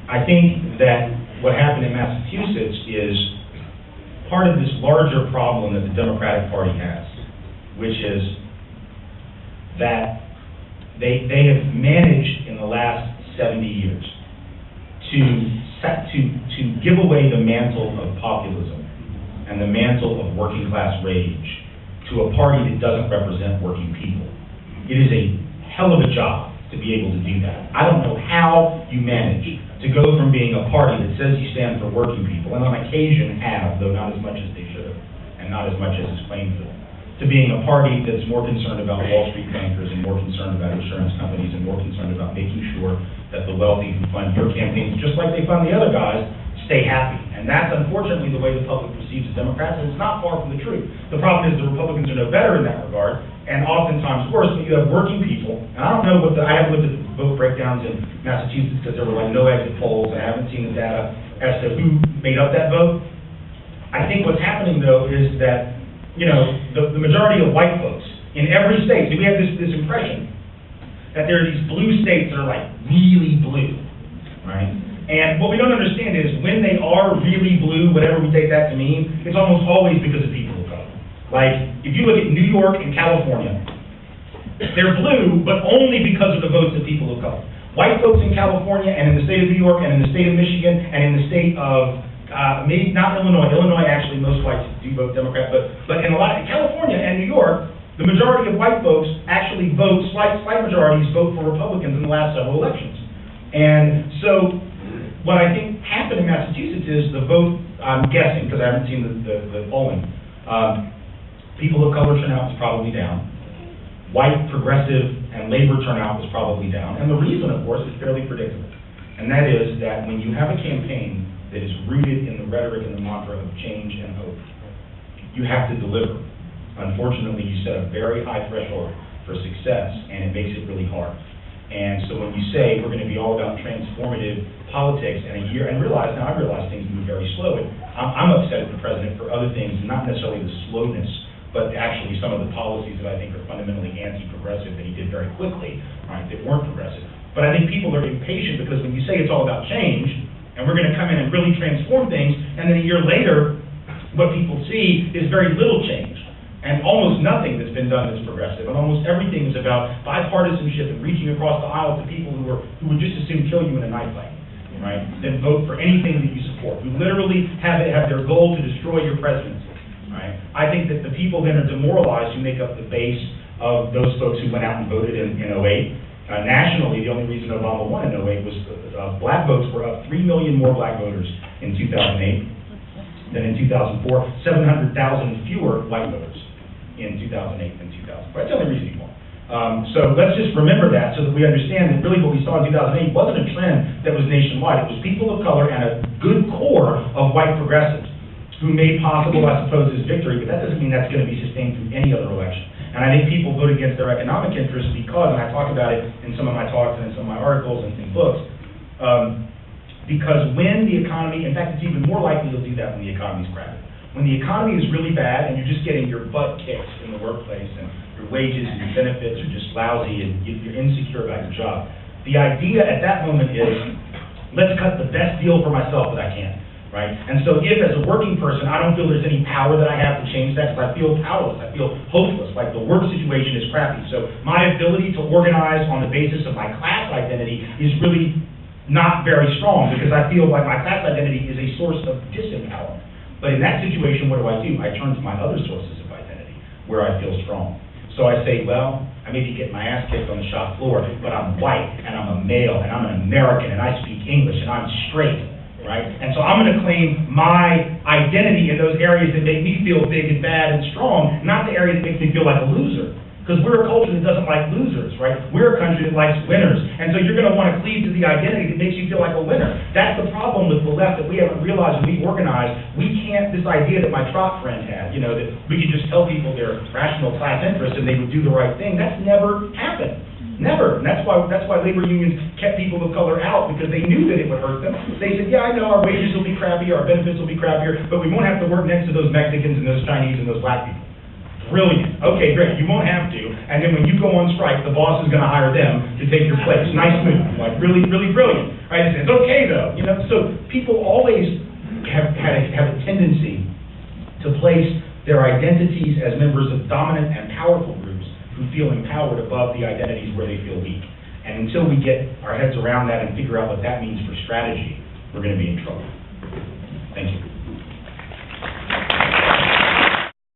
I think that what happened in Massachusetts is part of this larger problem that the Democratic Party has, which is that they have managed in the last 70 years to give away the mantle of populism and the mantle of working class rage to a party that doesn't represent working people. It is a hell of a job to be able to do that. I don't know how you manage to go from being a party that says you stand for working people, and on occasion have, though not as much as they should have, and not as much as is claimed to being a party that's more concerned about Wall Street bankers and more concerned about insurance companies and more concerned about making sure that the wealthy who fund your campaigns, just like they fund the other guys, stay happy. And that's unfortunately the way the public perceives the Democrats, and it's not far from the truth. The problem is the Republicans are no better in that regard, and oftentimes worse, but you have working people, and I don't know I haven't looked at the vote breakdowns in Massachusetts because there were like no exit polls, and I haven't seen the data as to who made up that vote. I think what's happening though is that, you know, the majority of white folks in every state, we have this impression that there are these blue states that are like really blue, right? And what we don't understand is when they are really blue, whatever we take that to mean, it's almost always because of people of color. Like, if you look at New York and California, they're blue, but only because of the votes of people of color. White folks in California and in the state of New York and in the state of Michigan and in the state of, maybe not Illinois. Illinois, actually, most whites do vote Democrat, but in a lot of California and New York, the majority of white folks actually vote, slight majorities vote for Republicans in the last several elections. And so, what I think happened in Massachusetts is the vote, I'm guessing, because I haven't seen the polling, people of color turnout was probably down. White, progressive, and labor turnout was probably down. And the reason, of course, is fairly predictable. And that is that when you have a campaign that is rooted in the rhetoric and the mantra of change and hope, you have to deliver. Unfortunately, you set a very high threshold for success, and it makes it really hard. And so when you say we're going to be all about transformative politics in a year, and I realize things move very slow, and I'm upset at the president for other things, not necessarily the slowness, but actually some of the policies that I think are fundamentally anti-progressive that he did very quickly, right, that weren't progressive. But I think people are impatient because when you say it's all about change, and we're going to come in and really transform things, and then a year later, what people see is very little change. And almost nothing that's been done is progressive, and almost everything is about bipartisanship and reaching across the aisle to people who would just as soon kill you in a knife fight, right, than vote for anything that you support, who literally have their goal to destroy your presidency, right? I think that the people then are demoralized who make up the base of those folks who went out and voted in 08. Nationally, the only reason Obama won in 08 was black votes were up 3 million more black voters in 2008 than in 2004, 700,000 fewer white voters in 2008 and 2004. That's the only reason he won. So let's just remember that so that we understand that really what we saw in 2008 wasn't a trend that was nationwide. It was people of color and a good core of white progressives who made possible, I suppose, his victory, but that doesn't mean that's going to be sustained through any other election. And I think people vote against their economic interests because, and I talk about it in some of my talks and in some of my articles and in books, because when the economy, in fact, it's even more likely you'll do that when the economy's crappy. When the economy is really bad and you're just getting your butt kicked in the workplace and your wages and your benefits are just lousy and you're insecure about your job, the idea at that moment is, let's cut the best deal for myself that I can, right? And so if, as a working person, I don't feel there's any power that I have to change that because I feel powerless, I feel hopeless, like the work situation is crappy. So my ability to organize on the basis of my class identity is really not very strong because I feel like my class identity is a source of disempowerment. But in that situation, what do? I turn to my other sources of identity, where I feel strong. So I say, well, I may be getting my ass kicked on the shop floor, but I'm white, and I'm a male, and I'm an American, and I speak English, and I'm straight, right? And so I'm going to claim my identity in those areas that make me feel big and bad and strong, not the areas that make me feel like a loser. Because we're a culture that doesn't like losers, right? We're a country that likes winners. And so you're going to want to cleave to the identity that makes you feel like a winner. That's the problem with the left that we haven't realized when we organize. We can't, this idea that my Trot friend had, you know, that we could just tell people their rational class interests and they would do the right thing. That's never happened. Never. And that's why labor unions kept people of color out, because they knew that it would hurt them. They said, yeah, I know our wages will be crappy, our benefits will be crappier, but we won't have to work next to those Mexicans and those Chinese and those black people. Brilliant. Okay, great. You won't have to. And then when you go on strike, the boss is going to hire them to take your place. Nice move. Like, really, really brilliant. Right? It's okay, though. You know, so people always have a tendency to place their identities as members of dominant and powerful groups who feel empowered above the identities where they feel weak. And until we get our heads around that and figure out what that means for strategy, we're going to be in trouble. Thank you.